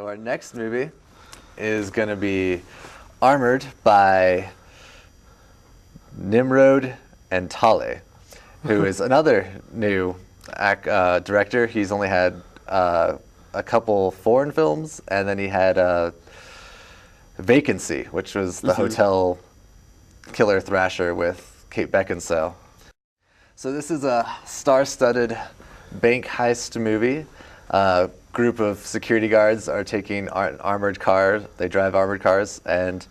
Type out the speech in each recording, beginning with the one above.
our next movie is going to be armored by Nimrod and Antal, who is another new director. He's only had a couple foreign films, and then he had Vacancy, which was the hotel killer thrasher with Kate Beckinsale. So this is a star-studded bank heist movie. A group of security guards are taking an armored car. They drive armored cars, and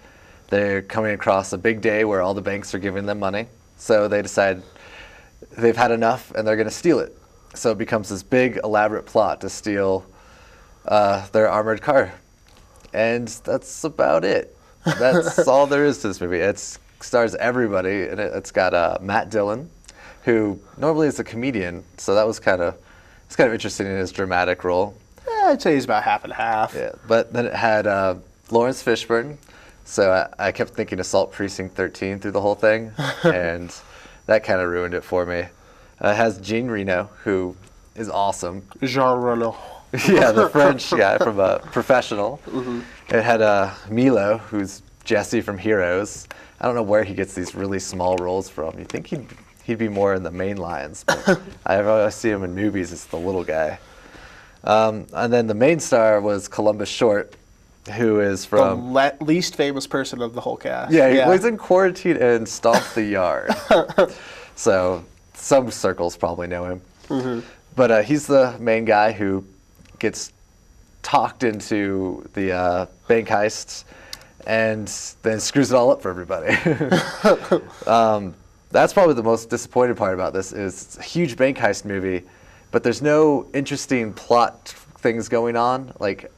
they're coming across a big day where all the banks are giving them money. So they decide they've had enough, and they're going to steal it. So it becomes this big, elaborate plot to steal their armored car. And that's about it. That's all there is to this movie. It stars everybody, and it's got Matt Dillon, who normally is a comedian, so that was kind of interesting in his dramatic role. Yeah, I'd say he's about half and half. Yeah, but then it had Laurence Fishburne, so I kept thinking Assault Precinct 13 through the whole thing, and that kind of ruined it for me. It has Jean Reno, who is awesome. Jean Reno. Yeah, the French guy from Professional. It had Milo, who's Jesse from Heroes. I don't know where he gets these really small roles from. You think he'd be more in the main lines, but I always see him in movies as the little guy. And then the main star was Columbus Short, who is from... The least famous person of the whole cast. Yeah, he was in Quarantine and Stomp the Yard. So some circles probably know him. But he's the main guy who gets talked into the bank heist and then screws it all up for everybody. That's probably the most disappointing part about this is it's a huge bank heist movie, but there's no interesting plot things going on. Like,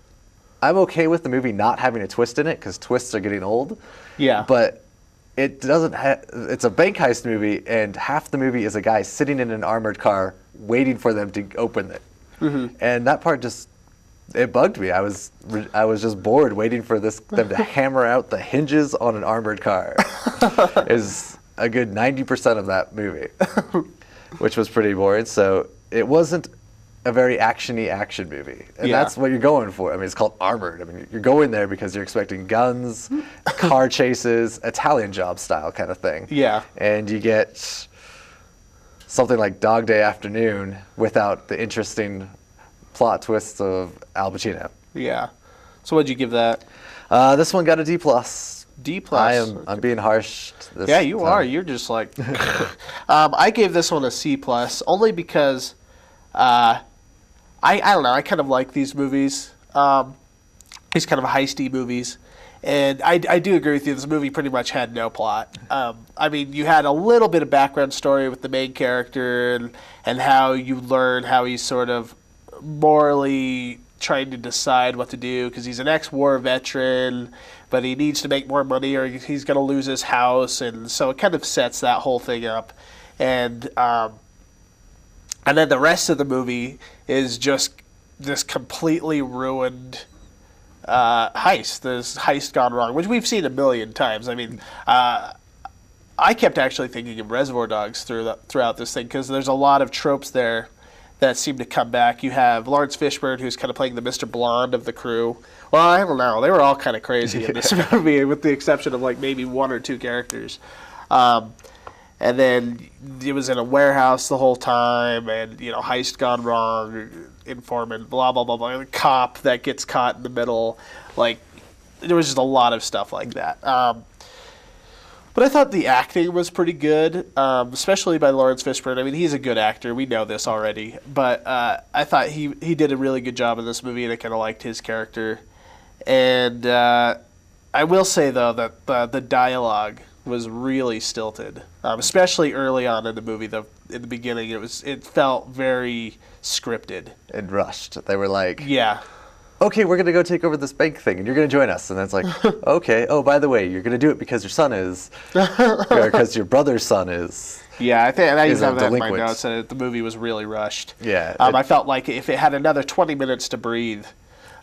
I'm okay with the movie not having a twist in it because twists are getting old. Yeah. But it doesn't it's a bank heist movie, and half the movie is a guy sitting in an armored car waiting for them to open it. And that part it bugged me. I was just bored waiting for them to hammer out the hinges on an armored car. Is a good 90% of that movie, which was pretty boring. So it wasn't a very actiony action movie, and that's what you're going for. I mean, it's called Armored. I mean, you're going there because you're expecting guns, car chases, Italian Job style kind of thing. Yeah. And you get something like Dog Day Afternoon without the interesting plot twists of Al Pacino. Yeah. So what'd you give that? This one got a D+. D+. I'm being harsh. Yeah, you are. You're just like... I gave this one a C+, only because I don't know. I kind of like these movies. These kind of heisty movies. And I do agree with you. This movie pretty much had no plot. I mean, you had a little bit of background story with the main character and how you learn how he's sort of morally trying to decide what to do because he's an ex-war veteran, but he needs to make more money or he's going to lose his house, and so it kind of sets that whole thing up. And then the rest of the movie is just this completely ruined heist. This heist gone wrong, which we've seen a million times. I mean, I kept actually thinking of Reservoir Dogs throughout this thing because there's a lot of tropes there that seem to come back. You have Laurence Fishburne, who's kind of playing the Mr. Blonde of the crew. Well, I don't know. They were all kind of crazy in this movie, with the exception of like maybe one or two characters. And then it was in a warehouse the whole time, and heist gone wrong, informant, blah blah blah blah. The cop that gets caught in the middle, like there was just a lot of stuff like that. But I thought the acting was pretty good, especially by Laurence Fishburne. I mean, he's a good actor. We know this already. But I thought he did a really good job in this movie, and I kind of liked his character. And I will say, though, that the dialogue was really stilted, especially early on in the movie. In the beginning, it felt very scripted. And rushed. They were like... Yeah. Okay, we're going to go take over this bank thing, and you're going to join us. And it's like, okay, oh, by the way, you're going to do it because your son is, or because your brother's son is. Yeah, I think I used that in my notes, that the movie was really rushed. Yeah. I felt like if it had another 20 minutes to breathe,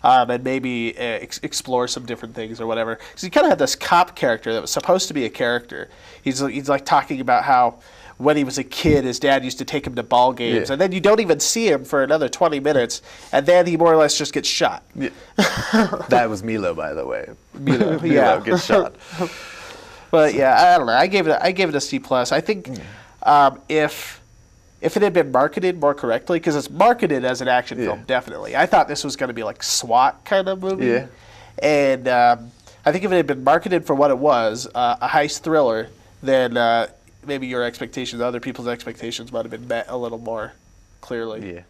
and maybe explore some different things or whatever. Because he kind of had this cop character that was supposed to be a character. He's like talking about how when he was a kid, his dad used to take him to ball games, Yeah. and then you don't even see him for another 20 minutes, and then he more or less just gets shot. Yeah. That was Milo, by the way. Milo, Milo gets shot. But yeah, I don't know. I gave it a C plus. I think if it had been marketed more correctly, because it's marketed as an action film, definitely. I thought this was going to be like SWAT kind of movie. Yeah. And I think if it had been marketed for what it was, a heist thriller, then maybe your expectations, other people's expectations might have been met a little more clearly. Yeah.